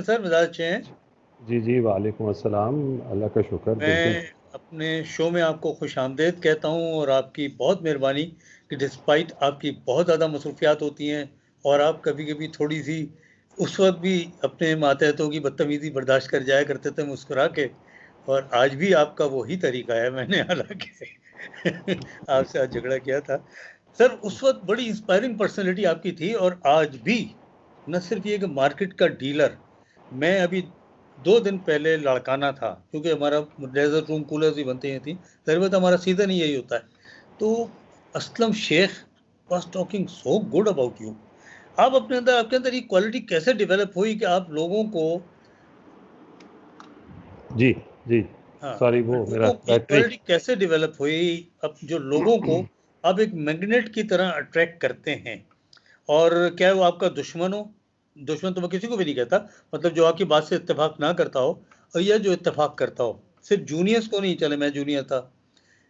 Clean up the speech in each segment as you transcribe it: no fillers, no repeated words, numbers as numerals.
हैं सर? मिजाज अच्छे हैं? जी जी, वालेकुम अस्सलाम। अल्लाह का शुक्र, बिल्कुल। मैं अपने शो में आपको खुशामदीद कहता हूं और आपकी बहुत मेहरबानी कि डिस्पाइट आपकी बहुत ज़्यादा मसरूफियात होती हैं और आप कभी कभी थोड़ी सी उस वक्त भी अपने मातहतों की बदतमीजी बर्दाश्त कर जाया करते थे मुस्कुरा के। और आज भी आपका वही तरीका है। मैंने हालांकि आपसे आज झगड़ा किया था सर, उस वक्त बड़ी इंस्पायरिंग पर्सनैलिटी आपकी थी और आज भी न सिर्फ ये कि मार्केट का डीलर। मैं अभी 2 दिन पहले लड़काना था क्योंकि हमारा डेजर्ट रूम कूलर्स ही बनते हैं थी, जरूरत हमारा सीजन ही यही होता है। तो Aslam Shaikh was talking so good about you. आप अपने अंदर, आपके अंदर ये क्वालिटी कैसे डेवलप हुई कि आप लोगों को, जी जी। हाँ, सॉरी, वो मेरा लोगों की बैटरी। क्वालिटी कैसे डेवलप हुई अब जो लोगों को आप एक मैग्नेट की तरह अट्रैक्ट करते हैं? और क्या वो आपका दुश्मन हो? दुश्मन तो मैं किसी को भी नहीं कहता, मतलब जो आपकी बात से इत्तेफाक ना करता हो, और यह जो इत्तेफाक करता हो। सिर्फ जूनियर्स को नहीं, चले मैं जूनियर था,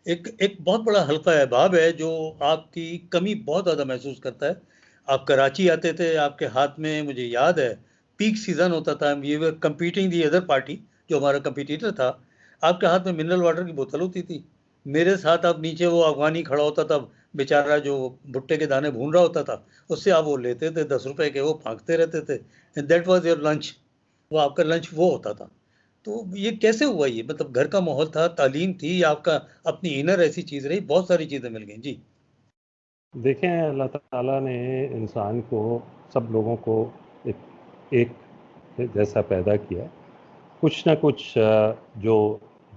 एक एक बहुत बड़ा हल्का अहबाब है जो आपकी कमी बहुत ज़्यादा महसूस करता है। आप कराची आते थे, आपके हाथ में मुझे याद है पीक सीज़न होता था, ये वर कंपीटिंग दी अदर पार्टी, जो हमारा कंपटीटर था। आपके हाथ में मिनरल वाटर की बोतल होती थी, मेरे साथ आप नीचे, वो अफगानी खड़ा होता था बेचारा जो भुट्टे के दाने भून रहा होता था, उससे आप वो लेते थे 10 रुपए के, वो फाँकते रहते थे, and that was your lunch. वो आपका लंच वो होता था। तो ये कैसे हुआ? ये मतलब घर का माहौल था, तालीम थी, या आपका अपनी इनर ऐसी चीज रही? बहुत सारी चीजें मिल गई जी। देखें, अल्लाह ताला ने इंसान को, सब लोगों को एक जैसा पैदा किया। कुछ ना कुछ जो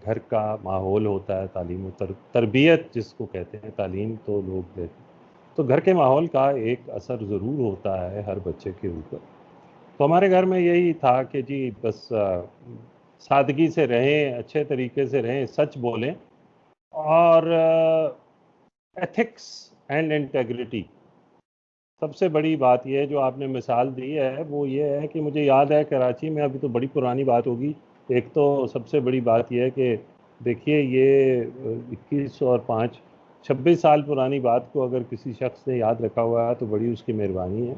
घर का माहौल होता है, तालीम तरबियत जिसको कहते हैं, तालीम तो लोग देते हैं, तो घर के माहौल का एक असर ज़रूर होता है हर बच्चे के ऊपर। तो हमारे घर में यही था कि जी बस सादगी से रहें, अच्छे तरीके से रहें, सच बोलें, और एथिक्स एंड इंटेग्रिटी। सबसे बड़ी बात यह है, जो आपने मिसाल दी है, वो ये है कि मुझे याद है कराची में, अभी तो बड़ी पुरानी बात होगी, एक तो सबसे बड़ी बात यह है कि देखिए, ये 21 और 5 26 साल पुरानी बात को अगर किसी शख्स ने याद रखा हुआ है तो बड़ी उसकी मेहरबानी है,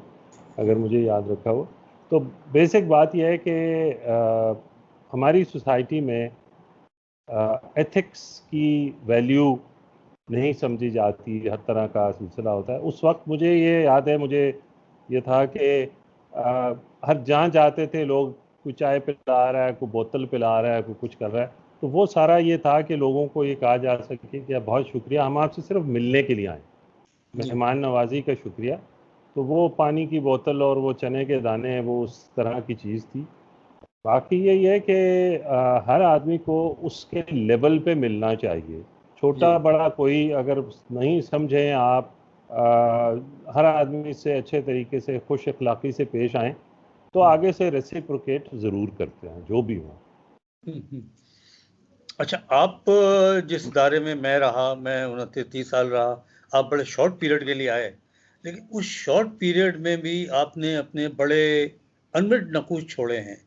अगर मुझे याद रखा हो। तो बेसिक बात यह है कि हमारी सोसाइटी में एथिक्स की वैल्यू नहीं समझी जाती, हर तरह का सिलसिला होता है। उस वक्त मुझे ये याद है, मुझे ये था कि हर जहाँ जाते थे लोग, कोई चाय पिला रहा है, कोई बोतल पिला रहा है, कोई कुछ कर रहा है, तो वो सारा ये था कि लोगों को ये कहा जा सके कि बहुत शुक्रिया, हम आपसे सिर्फ मिलने के लिए आए, जी। मेहमान नवाजी का शुक्रिया। तो वो पानी की बोतल और वो चने के दाने हैं, वो उस तरह की चीज़ थी। बाकी यही है कि हर आदमी को उसके लेवल पे मिलना चाहिए। जी। छोटा बड़ा कोई अगर नहीं समझें आप, हर आदमी से अच्छे तरीके से, खुश अखलाक़ी से पेश आएँ, तो हम्म, आगे से रेसिप्रोकेट ज़रूर करते हैं, जो भी हो। हम्म। अच्छा, आप जिस दायरे में मैं रहा, मैं 29 30 साल रहा, आप बड़े शॉर्ट पीरियड के लिए आए, लेकिन उस शॉर्ट पीरियड में भी आपने अपने बड़े अनमिट नकूश छोड़े हैं।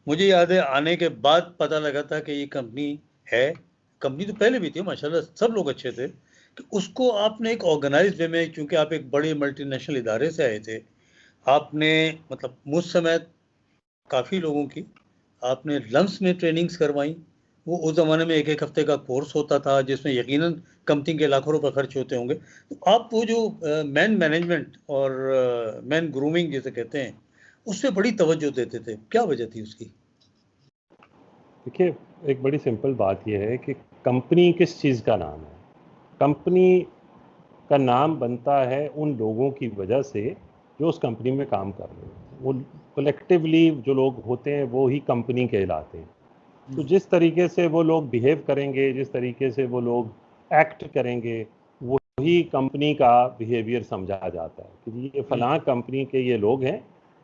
मुझे याद है आने के बाद पता लगा था कि ये कंपनी है। कंपनी तो पहले भी थी माशाल्लाह, सब लोग अच्छे थे, कि उसको आपने एक ऑर्गेनाइज्ड वे में, क्योंकि आप एक बड़े मल्टीनेशनल इदारे से आए थे, आपने मतलब मुझ समय काफ़ी लोगों की आपने लम्स में ट्रेनिंग्स करवाई। वो उस ज़माने में एक एक हफ्ते का कोर्स होता था जिसमें यकीनन कंपनी के लाखों रुपए खर्च होते होंगे। तो आप वो जो मैन मैनेजमेंट और मैन ग्रूमिंग जिसे कहते हैं, उससे बड़ी तवज्जो देते थे, क्या वजह थी उसकी? देखिए, एक बड़ी सिंपल बात यह है कि कंपनी किस चीज़ का नाम है। कंपनी का नाम बनता है उन लोगों की वजह से जो उस कंपनी में काम कर रहे हैं। वो कलेक्टिवली जो लोग होते हैं वो ही कंपनी कहलाते हैं। तो हम्म, जिस तरीके से वो लोग बिहेव करेंगे, जिस तरीके से वो लोग एक्ट करेंगे, वही कंपनी का बिहेवियर समझा जाता है कि ये फलां हम्म, कंपनी के ये लोग हैं,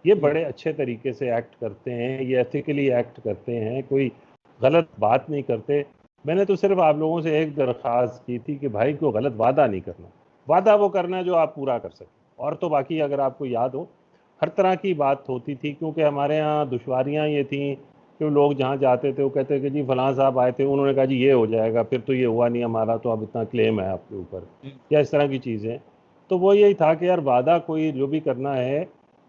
ये हम्म, बड़े अच्छे तरीके से एक्ट करते हैं, ये एथिकली एक्ट करते हैं, कोई गलत बात नहीं करते। मैंने तो सिर्फ आप लोगों से एक दरख्वास्त की थी कि भाई कोई गलत वादा नहीं करना। वादा वो करना जो आप पूरा कर सकें, और तो बाकी अगर आपको याद हो, हर तरह की बात होती थी, क्योंकि हमारे यहाँ दुश्वारियाँ ये थी कि लोग जहाँ जाते थे वो कहते कि जी फलां साहब आए थे, उन्होंने कहा जी ये हो जाएगा, फिर तो ये हुआ नहीं हमारा, तो अब इतना क्लेम है आपके ऊपर, हम्म, या इस तरह की चीज़ें। तो वो यही था कि यार वादा कोई जो भी करना है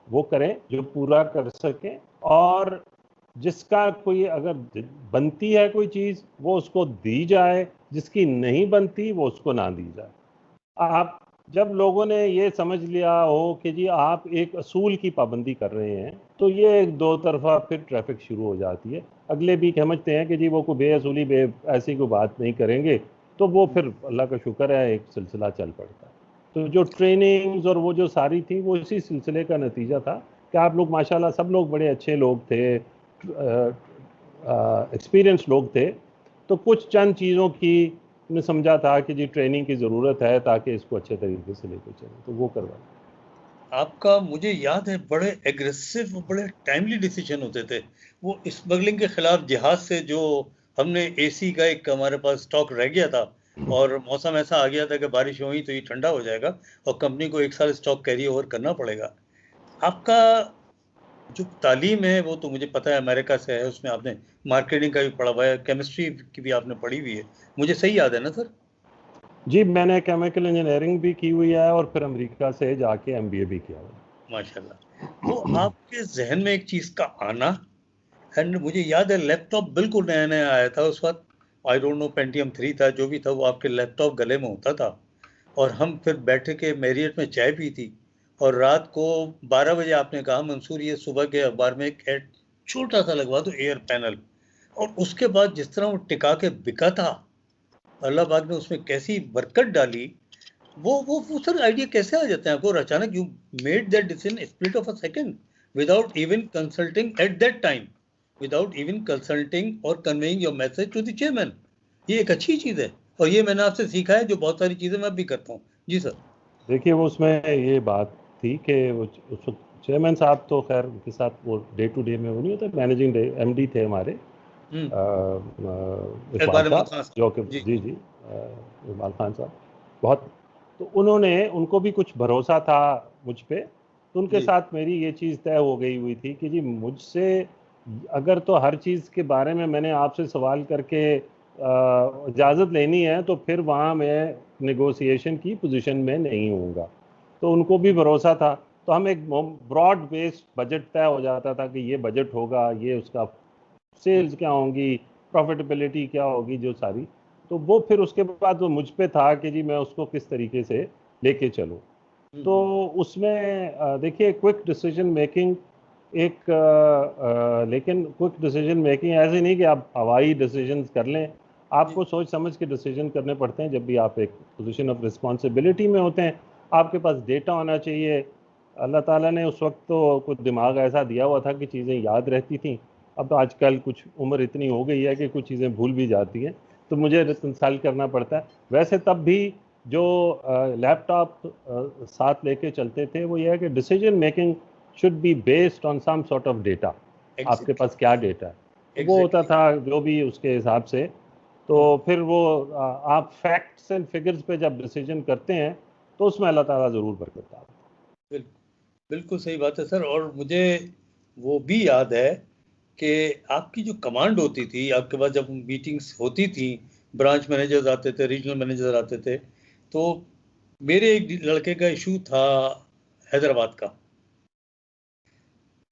वो करें जो पूरा कर सकें, और जिसका कोई अगर बनती है कोई चीज वो उसको दी जाए, जिसकी नहीं बनती वो उसको ना दी जाए। आप जब लोगों ने ये समझ लिया हो कि जी आप एक असूल की पाबंदी कर रहे हैं, तो ये एक दो तरफा फिर ट्रैफिक शुरू हो जाती है। अगले भी समझते हैं कि जी वो कोई बेअसूली ऐसी कोई बात नहीं करेंगे, तो वो फिर अल्लाह का शुक्र है एक सिलसिला चल पड़ता है। तो जो ट्रेनिंग्स और वो जो सारी थी वो इसी सिलसिले का नतीजा था कि आप लोग माशाल्लाह सब लोग बड़े अच्छे लोग थे, एक्सपीरियंस लोग थे। तो कुछ चंद चीज़ों की ने समझा था कि जी ट्रेनिंग की ज़रूरत है ताकि इसको अच्छे तरीके से लेके चलें, तो वो करवाया। आपका मुझे याद है बड़े एग्रेसिव, बड़े टाइमली डिसीजन होते थे। वो स्मगलिंग के खिलाफ जिहाज से जो हमने एसी का एक हमारे पास स्टॉक रह गया था, और मौसम ऐसा आ गया था कि बारिश हुई तो ये ठंडा हो जाएगा और कंपनी को एक साल स्टॉक कैरी ओवर करना पड़ेगा। आपका जो तालीम है वो तो मुझे पता है अमेरिका से है, उसमें आपने मार्केटिंग का भी पढ़ा हुआ है, केमिस्ट्री की भी आपने पढ़ी हुई है, मुझे सही याद है ना सर? जी मैंने केमिकल इंजीनियरिंग भी की हुई है और फिर अमेरिका से जाके एमबीए भी किया हुआ माशाल्लाह। तो आपके जहन में एक चीज का आना, एंड मुझे याद है लैपटॉप बिल्कुल नया नया आया था उस वक्त, आई डोंट नो पेंटियम 3 था जो भी था, वो आपके लैपटॉप गले में होता था और हम फिर बैठे के मैरियट में चाय पी थी, और रात को 12 बजे आपने कहा मंसूर ये सुबह के अखबार में एक एड छोटा सा लगवा दो एयर पैनल, और उसके बाद जिस तरह वो टिका के बिका था, अल्लाह पाक ने उसमें कैसी बरकत डाली। वो सर आइडिया कैसे आ जाते हैं आपको, और अचानक you made that decision split of a second without even consulting at that time, without even consulting और conveying your message to the chairman. ये एक अच्छी चीज है, और ये मैंने आपसे सीखा है, जो बहुत सारी चीजें मैं भी करता हूँ। जी सर। देखिए वो उसमें ये बात थी कि वो उस वक्त चेयरमैन साहब तो खैर उनके साथ वो डे टू डे में वो नहीं होता, मैनेजिंग एमडी थे हमारे हम्म। इकबाल इकबाल अहमद साहब, खान जो कि साहब जी। जी जी इकबाल खान साहब बहुत, तो उन्होंने उनको भी कुछ भरोसा था मुझ पे, तो उनके जी साथ मेरी ये चीज़ तय हो गई हुई थी कि जी मुझसे अगर तो हर चीज़ के बारे में मैंने आपसे सवाल करके इजाज़त लेनी है तो फिर वहाँ मैं नेगोशिएशन की पोजीशन में नहीं होऊंगा। तो उनको भी भरोसा था, तो हम एक ब्रॉड बेस्ड बजट तय हो जाता था कि ये बजट होगा, ये उसका सेल्स क्या होंगी, प्रॉफिटेबिलिटी क्या होगी, जो सारी, तो वो फिर उसके बाद वो मुझ पे था कि जी मैं उसको किस तरीके से लेके चलूँ। तो उसमें देखिए क्विक डिसीजन मेकिंग एक लेकिन क्विक डिसीजन मेकिंग ऐसे नहीं कि आप हवाई डिसीजंस कर लें, जी आपको सोच समझ के डिसीजन करने पड़ते हैं जब भी आप एक पोजीशन ऑफ रिस्पॉन्सिबिलिटी में होते हैं। आपके पास डेटा होना चाहिए। अल्लाह ताला ने उस वक्त तो कुछ दिमाग ऐसा दिया हुआ था कि चीज़ें याद रहती थी। अब तो आजकल कुछ उम्र इतनी हो गई है कि कुछ चीज़ें भूल भी जाती हैं, तो मुझे रिकंसाइल करना पड़ता है। वैसे तब भी जो लैपटॉप साथ लेके चलते थे वो ये है कि decision making should be based on some sort of data. आपके एग्जैक्टली। पास क्या डेटा है, तो वो होता एग्जैक्टली। था जो भी उसके हिसाब से। तो फिर वो आप फैक्ट्स एंड फिगर्स पे जब डिसीजन करते हैं तो उसमें अल्लाह ताला ज़रूर बरकत डालता है। बिल्कुल सही बात है सर। और मुझे वो भी याद है कि आपकी जो कमांड होती थी, आपके पास जब मीटिंग्स होती थी, ब्रांच मैनेजर्स आते थे, रीजनल मैनेजर आते थे, तो मेरे एक लड़के का इशू था हैदराबाद का,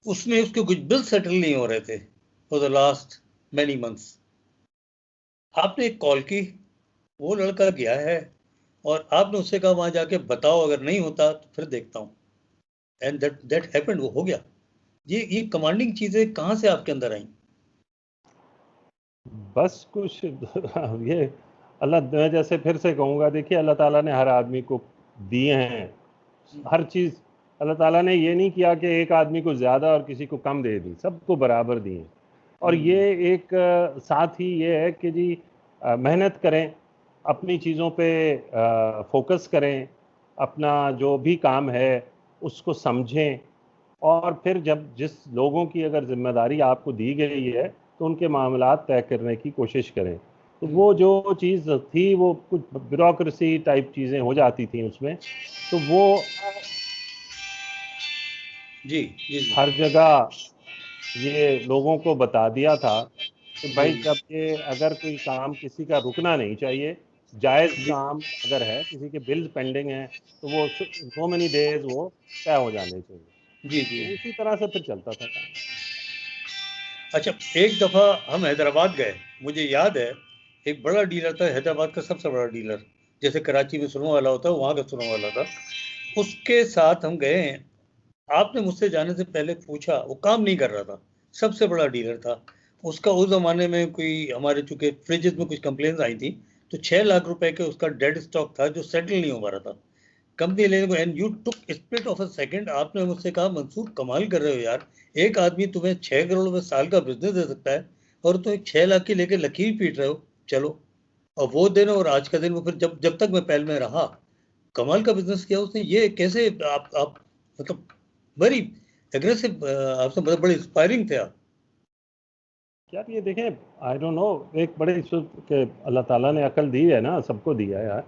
उसमें उसके कुछ बिल सेटल नहीं हो रहे थे for the last many months. आपने एक कॉल की, वो लड़का गया है, और आपने उससे कहा वहां जाके बताओ, अगर नहीं होता तो फिर देखता हूँ, एंड दैट हैपेंड, वो हो गया। ये कमांडिंग चीजें कहाँ से आपके अंदर आई? बस कुछ ये अल्लाह, मैं जैसे फिर से कहूँगा, देखिए अल्लाह ताला ने हर आदमी को दिए हैं हर चीज़। अल्लाह ताला ने ये नहीं किया कि एक आदमी को ज़्यादा और किसी को कम दे दी, सबको बराबर दिए। और ये एक साथ ही ये है कि जी मेहनत करें, अपनी चीज़ों पे फोकस करें, अपना जो भी काम है उसको समझें, और फिर जब जिस लोगों की अगर जिम्मेदारी आपको दी गई है तो उनके मामलात तय करने की कोशिश करें। तो वो जो चीज़ थी वो कुछ ब्यूरोक्रेसी टाइप चीज़ें हो जाती थी उसमें, तो वो जी जी जी हर जगह ये लोगों को बता दिया था कि जी भाई जब ये अगर कोई काम किसी का रुकना नहीं चाहिए, जायज़ जी काम अगर है, किसी के बिल्स पेंडिंग हैं, तो वो सो मेनी डेज वो तय हो जाने चाहिए। जी जी। तो उसी तरह से फिर चलता था काम। अच्छा, एक दफ़ा हम हैदराबाद गए, मुझे याद है, एक बड़ा डीलर था हैदराबाद का, सबसे बड़ा डीलर, जैसे कराची में सुनो वाला होता है, वहाँ का सुनो वाला था। उसके साथ हम गए हैं। आपने मुझसे जाने से पहले पूछा, वो काम नहीं कर रहा था, सबसे बड़ा डीलर था उसका। उस जमाने में कोई हमारे चूंकि फ्रिजेज में कुछ कंप्लेंट्स आई थी, तो 6 लाख रुपए के उसका डेड स्टॉक था जो सेटल नहीं हो पा रहा था कंपनी लेने को। And you took split of a second, आपने मुझसे कहा मंसूर कमाल कर रहे हो यार, एक आदमी तुम्हें 6 करोड़ में साल का बिजनेस दे सकता है और तुम 6 लाख की लेके लकीर पीट रहे हो। चलो, और वो दिन और आज का दिन, वो फिर जब जब तक मैं पहल में रहा, कमाल का बिजनेस किया उसने। ये कैसे आप मतलब वेरी एग्रेसिव, आपसे मतलब बड़े इंस्पायरिंग थे आप। यार ये देखें, आई डोंट नो, एक बड़े के अल्लाह ताला ने अकल दी है ना, सबको दिया है यार,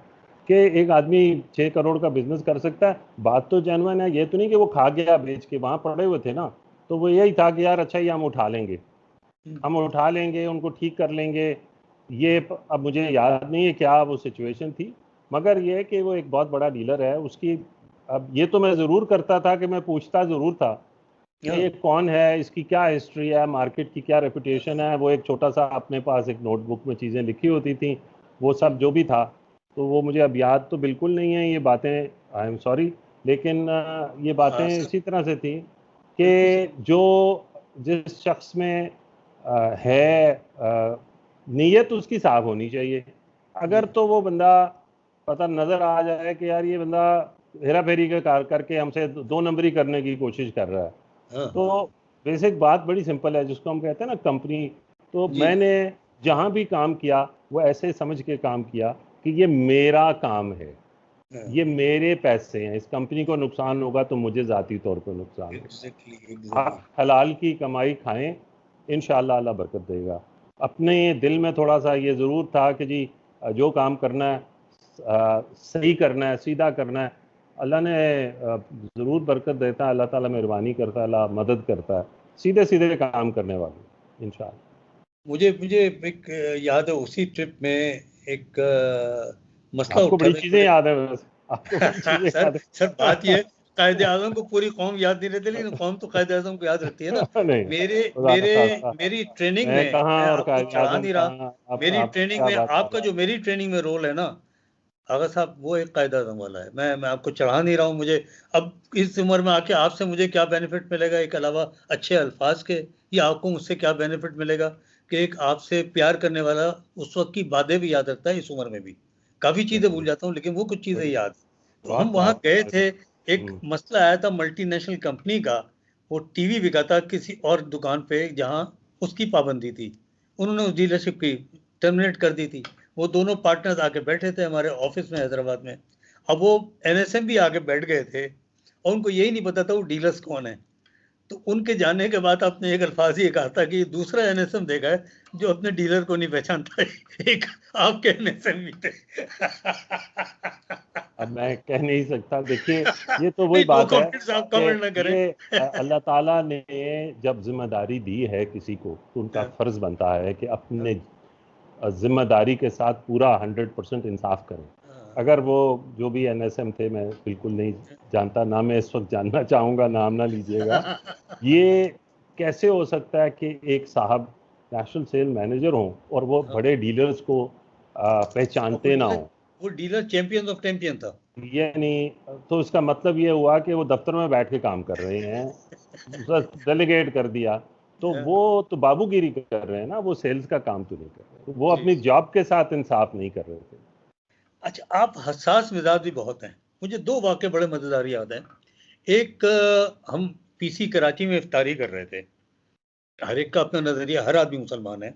कि एक आदमी 6 करोड़ का बिजनेस कर सकता है। बात तो जेन्युइन है, ये तो नहीं कि वो खा गया बेच के, वहां पड़े हुए थे ना, तो वो यही था कि यार अच्छा ये हम उठा लेंगे, हम उठा लेंगे, उनको ठीक कर लेंगे। ये अब मुझे याद नहीं है क्या वो सिचुएशन थी, मगर ये है कि वो एक बहुत बड़ा डीलर है उसकी। अब ये तो मैं ज़रूर करता था कि मैं पूछता ज़रूर था कि हाँ, ये कौन है, इसकी क्या हिस्ट्री है, मार्केट की क्या रेपुटेशन है। वो एक छोटा सा अपने पास एक नोटबुक में चीज़ें लिखी होती थी, वो सब जो भी था, तो वो मुझे अब याद तो बिल्कुल नहीं है ये बातें, आई एम सॉरी। लेकिन ये बातें सर, इसी तरह से थी बिल्कुल सही। कि जो जिस शख्स में है नीयत उसकी साफ होनी चाहिए। अगर तो वो बंदा पता नज़र आ जाए कि यार ये बंदा हेरा फेरी के कार करके हमसे 2 नंबरी करने की कोशिश कर रहा है, हाँ, तो बेसिक बात बड़ी सिंपल है, जिसको हम कहते हैं ना कंपनी। तो जी, मैंने जहां भी काम किया वो ऐसे समझ के काम किया कि ये मेरा काम है, हाँ, ये मेरे पैसे हैं, इस कंपनी को नुकसान होगा तो मुझे ज़ाती तौर पर नुकसान होगा। Exactly exactly. आप हलाल की कमाई खाएं, इंशाल्लाह अल्लाह बरकत देगा। अपने दिल में थोड़ा सा ये ज़रूर था कि जी जो काम करना है सही करना है, सीधा करना है, अल्लाह ने ज़रूर बरकत देता है, अल्लाह ताला मेहरबानी करता है, अल्लाह मदद करता है सीधे सीधे काम करने वाले, इंशाल्लाह। मुझे मुझे एक याद है, उसी ट्रिप में एक मसला आपको उठा बड़ी था, एक चीज़ें बड़े याद है, बस आपको बड़ी चीज़ें सर याद सर, बात ये है, है। कायदे आजम को पूरी कौम याद नहीं रहती, लेकिन कौम तो कायदे आजम को याद रखती है ना। नहीं, मेरे खुदा न मेरे खास्ता, मेरी ट्रेनिंग मैं में, कहाँ मैं और आपको कायद चढ़ा आजम नहीं रहा, कहाँ, मेरी आप ट्रेनिंग क्या में बात कर आपका रहे जो मेरी ट्रेनिंग में रोल है ना, आगा साहब, वो एक कायदा आजम वाला है। मैं आपको चढ़ा नहीं रहा हूँ। मुझे अब इस उम्र में आके आपसे मुझे क्या बेनिफिट मिलेगा एक अलावा अच्छे अल्फाज के, या आपको मुझसे क्या बेनिफिट मिलेगा कि एक आपसे प्यार करने वाला उस वक्त की बातें भी याद रखता है इस उम्र में भी। काफ़ी चीज़ें भूल हैं? जाता हूँ, लेकिन वो कुछ चीज़ें बड़ी याद। तो हम बहुत वहाँ बहुत गए थे, एक हम्म, मसला आया था मल्टीनेशनल कंपनी का। वो टीवी बिका था किसी और दुकान पे जहाँ उसकी पाबंदी थी। उन्होंने उस डीलरशिप की टर्मिनेट कर दी थी। वो दोनों पार्टनर्स आके बैठे थे हमारे ऑफिस में हैदराबाद में। अब वो एनएसएम भी आके बैठ गए थे और उनको यही नहीं पता था वो डीलर्स कौन है। तो उनके जाने के बाद आपने एक अल्फाज ये कहा था कि दूसरा एनएसएम देखा है जो अपने डीलर को नहीं पहचानता है। एक आपके एनएसएम भी थे। अब मैं कह नहीं सकता, देखिए ये तो वही नहीं, नो बात है कमेंट्स, आप कि कमेंट ना करें। ये अल्लाह ताला ने जब जिम्मेदारी दी है किसी को, तो उनका हाँ, फर्ज बनता है कि हाँ, अपने जिम्मेदारी के साथ पूरा 100% इंसाफ करें। हाँ, अगर वो जो भी एनएसएम थे, मैं बिल्कुल नहीं जानता ना, मैं इस वक्त जानना चाहूँगा, नाम ना लीजिएगा। ये कैसे हो सकता है कि एक साहब नेशनल सेल मैनेजर हों और वो हाँ। बड़े डीलर्स को और वो पहचानते ना डीलर, हों? वो डीलर चैंपियन ऑफ चैंपियन था। यानी तो इसका मतलब ये हुआ कि वो दफ्तर में बैठ के काम कर रहे हैं, बस डेलीगेट कर दिया। तो हाँ, वो तो बाबूगिरी कर रहे हैं ना, वो सेल्स का काम तो नहीं कर रहे, वो जी, अपनी जी। जॉब के साथ इंसाफ नहीं कर रहे थे। अच्छा, आप हसास मिजाज भी बहुत हैं। मुझे दो वाक़ये बड़े मज़ेदार याद हैं। एक, हम पीसी कराची में इफ्तारी कर रहे थे। हर एक का अपना नज़रिया, हर आदमी मुसलमान है।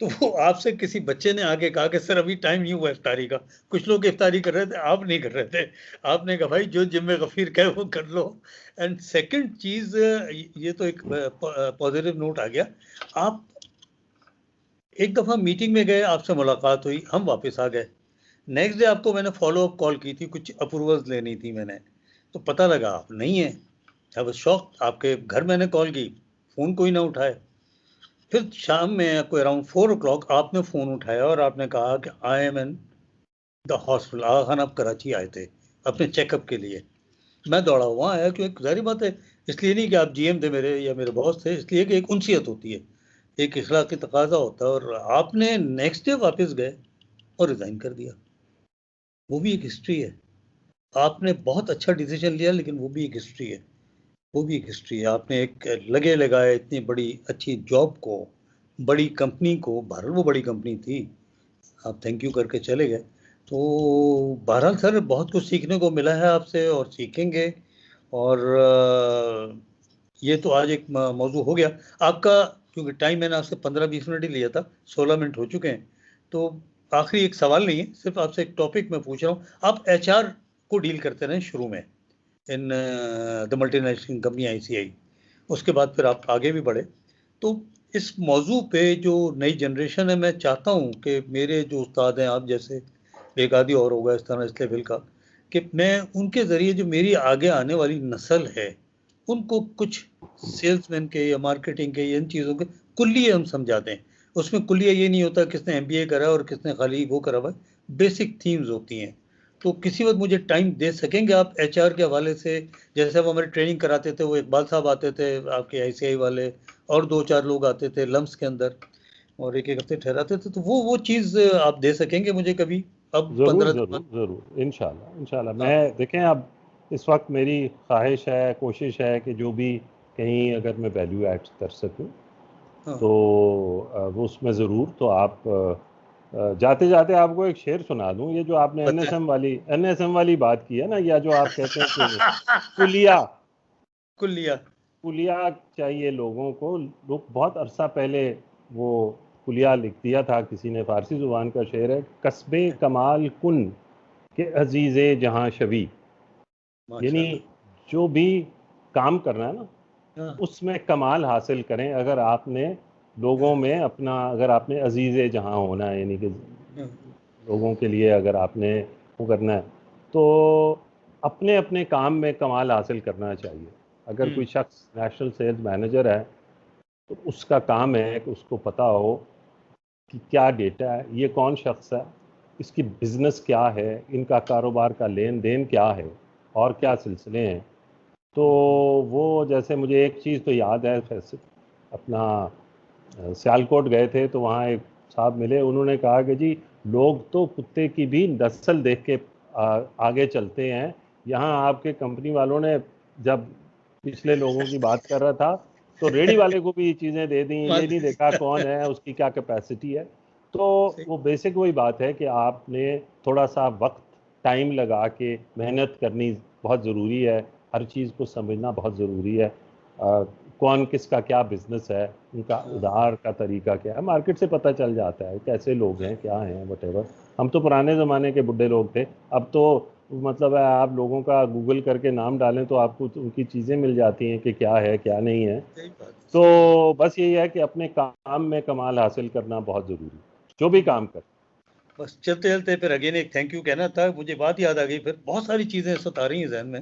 तो वो आपसे किसी बच्चे ने आके कहा कि सर अभी टाइम नहीं हुआ इफ्तारी का। कुछ लोग इफ्तारी कर रहे थे, आप नहीं कर रहे थे। आपने कहा भाई जो जिम्मे गफीर का है वो कर लो। एंड सेकंड चीज़, ये तो एक पॉजिटिव नोट आ गया। आप एक दफ़ा मीटिंग में गए, आपसे मुलाकात हुई, हम वापस आ गए। नेक्स्ट डे आपको मैंने फॉलो अप कॉल की थी, कुछ अप्रूवल्स लेनी थी मैंने। तो पता लगा आप नहीं है। I was shocked. आपके घर मैंने कॉल की, फ़ोन कोई ना उठाए। फिर शाम में कोई अराउंड 4 o'clock आपने फ़ोन उठाया और आपने कहा कि I am in the hospital. Aga Khan आप कराची आए थे अपने चेकअप के लिए। मैं दौड़ा हुआ आया, क्योंकि ज़ाहिर बात है, इसलिए नहीं कि आप जीएम थे मेरे या मेरे बॉस थे, इसलिए कि एक उनसियत होती है। एक इखलाकी तकाजा होता है, और आपने नेक्स्ट डे वापस गए और रिजाइन कर दिया। वो भी एक हिस्ट्री है। आपने बहुत अच्छा डिसीजन लिया, लेकिन वो भी एक हिस्ट्री है। वो भी एक हिस्ट्री है। आपने एक लगे लगाए इतनी बड़ी अच्छी जॉब को, बड़ी कंपनी को, बहरहाल वो बड़ी कंपनी थी, आप थैंक यू करके चले गए। तो बहरहाल सर, बहुत कुछ सीखने को मिला है आपसे और सीखेंगे। और ये तो आज एक मौजू हो गया आपका, क्योंकि टाइम मैंने आपसे 15-20 मिनट ही लिया था, 16 मिनट हो चुके हैं। तो आखिरी एक सवाल नहीं है, सिर्फ आपसे एक टॉपिक मैं पूछ रहा हूँ। आप एचआर को डील करते रहे शुरू में in the multinational company ICI, उसके बाद फिर आप आगे भी बढ़े। तो इस मौजू पे जो नई जनरेशन है, मैं चाहता हूँ कि मेरे जो उस्ताद हैं, आप जैसे एक आदि और होगा इस तरह इस लेवल का, कि मैं उनके ज़रिए जो मेरी आगे आने वाली नस्ल है, उनको कुछ सेल्समैन के या मार्केटिंग के या इन चीज़ों के कुल्लिये हम समझा दें। उसमें कुल्लिया ये नहीं होता किसने MBA करा है और किसने खाली वो करा हुआ है, बेसिक थीम्स होती हैं। तो किसी वक्त मुझे टाइम दे सकेंगे आप HR के हवाले से? जैसे वो हमारी ट्रेनिंग कराते थे, वो इकबाल साहब आते थे आपके ICI वाले, और 2-4 लोग आते थे लम्स के अंदर, और एक हफ्ते ठहराते थे। तो वो चीज़ आप दे सकेंगे मुझे कभी, अब ज़रूर 15 दिन ज़रूर बाद? ज़रूर, इंशाल्लाह इंशाल्लाह। हाँ, मैं देखें, अब इस वक्त मेरी ख्वाहिश है, कोशिश है कि जो भी कहीं अगर मैं वैल्यू ऐड कर सकूं हाँ, तो वो उसमें ज़रूर। तो आप जाते जाते आपको एक शेर सुना दूं। ये जो आपने बताएं। NSM वाली बात की है ना, या जो आप कहते हैं कि कुलिया कुल्लिया। कुलिया चाहिए लोगों को। लोग बहुत अरसा पहले वो कुलिया लिख दिया था किसी ने, फारसी ज़ुबान का शेर है, कस्बे कमाल कुन के अजीज़े जहां शवी। यानी माशाल्लाह। जो भी काम करना है ना, हाँ, उसमें कमाल हासिल करें। अगर आपने लोगों में अपना, अगर आपने अजीज़े जहां होना है, यानी कि हाँ, लोगों के लिए अगर आपने वो करना है, तो अपने अपने काम में कमाल हासिल करना चाहिए। अगर कोई शख्स नेशनल सेल्स मैनेजर है, तो उसका काम है कि उसको पता हो कि क्या डेटा है, ये कौन शख्स है, इसकी बिजनेस क्या है, इनका कारोबार का लेन देन क्या है, और क्या सिलसिले हैं। तो वो, जैसे मुझे एक चीज़ तो याद है, वैसे अपना सियालकोट गए थे तो वहाँ एक साहब मिले, उन्होंने कहा कि जी, लोग तो कुत्ते की भी नस्ल देख के आगे चलते हैं। यहाँ आपके कंपनी वालों ने जब पिछले लोगों की बात कर रहा था, तो रेडी वाले को भी ये चीज़ें दे दी, ये नहीं देखा कौन है, उसकी क्या कैपेसिटी है। तो सही। वो बेसिक वही बात है कि आपने थोड़ा सा वक्त, टाइम लगा के मेहनत करनी बहुत ज़रूरी है। हर चीज़ को समझना बहुत ज़रूरी है। कौन किसका क्या बिजनेस है, उनका हाँ, उधार का तरीका क्या है, मार्केट से पता चल जाता है कैसे लोग हैं, क्या हैं, वटेवर। हम तो पुराने ज़माने के बुढ़े लोग थे। अब तो मतलब है, आप लोगों का गूगल करके नाम डालें तो आपको उनकी चीज़ें मिल जाती हैं कि क्या है क्या नहीं है। सही बात है, तो सही बात। बस यही है कि अपने काम में कमाल हासिल करना बहुत ज़रूरी है, जो भी काम कर। बस चलते चलते फिर अगेन एक थैंक यू कहना था। मुझे बात याद आ गई, फिर बहुत सारी चीज़ें इस वक्त आ रही हैं जहन में,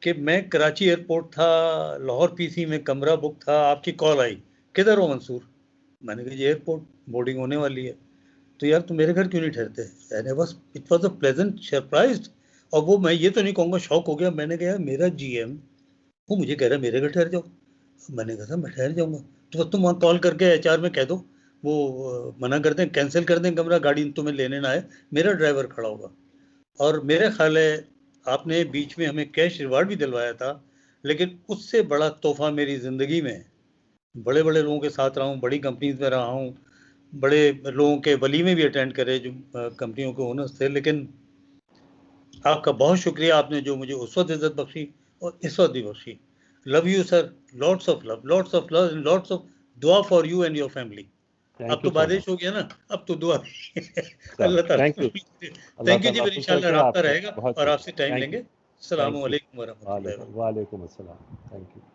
कि मैं कराची एयरपोर्ट था, लाहौर PC में कमरा बुक था, आपकी कॉल आई, किधर हो मंसूर? मैंने कहा, ये एयरपोर्ट, बोर्डिंग होने वाली है। तो यार तुम मेरे घर क्यों नहीं ठहरते? एंड बस it was a pleasant surprise. और वो, मैं ये तो नहीं कहूँगा शौक हो गया, मैंने कहा यार मेरा GM वो मुझे कह रहा है मेरे घर ठहर जाओ। मैंने कहा था मैं ठहर जाऊंगा। तो बस तुम वहाँ कॉल करके HR में कह दो, वो मना कर दें, कैंसिल कर दें कमरा, गाड़ी तुम्हें लेने ना आए, मेरा ड्राइवर खड़ा होगा। और मेरे ख्याल है आपने बीच में हमें कैश रिवार्ड भी दिलवाया था, लेकिन उससे बड़ा तोहफा मेरी ज़िंदगी में, बड़े बड़े लोगों के साथ रहा हूँ, बड़ी कंपनीज में रहा हूँ, बड़े लोगों के वलीमे भी अटेंड करे जो कंपनियों के ओनर्स थे, लेकिन आपका बहुत शुक्रिया, आपने जो मुझे उस वक्त इज्जत बख्शी और इस वक्त भी Bakhshi. Love you sir, lots of love, lots of love and lots of दुआ for you and your family. अब थैंक तो यू सो बारिश मच। हो गया ना, अब तो दुआ भी चलो, अल्लाह ताला। Thank you. अल्लाह थैंक यू जी, ताला फिर खुश इंशाल्लाह रखे रब्ता आपको। रहेगा बहुत और शुक्रिया। आपसे टाइम थैंक यू। लेंगे। अस्सलाम थैंक यू। वालेकुम वरहमतुल्लाहि वबरकातुहू। वालेकुम अस्सलाम। Thank you.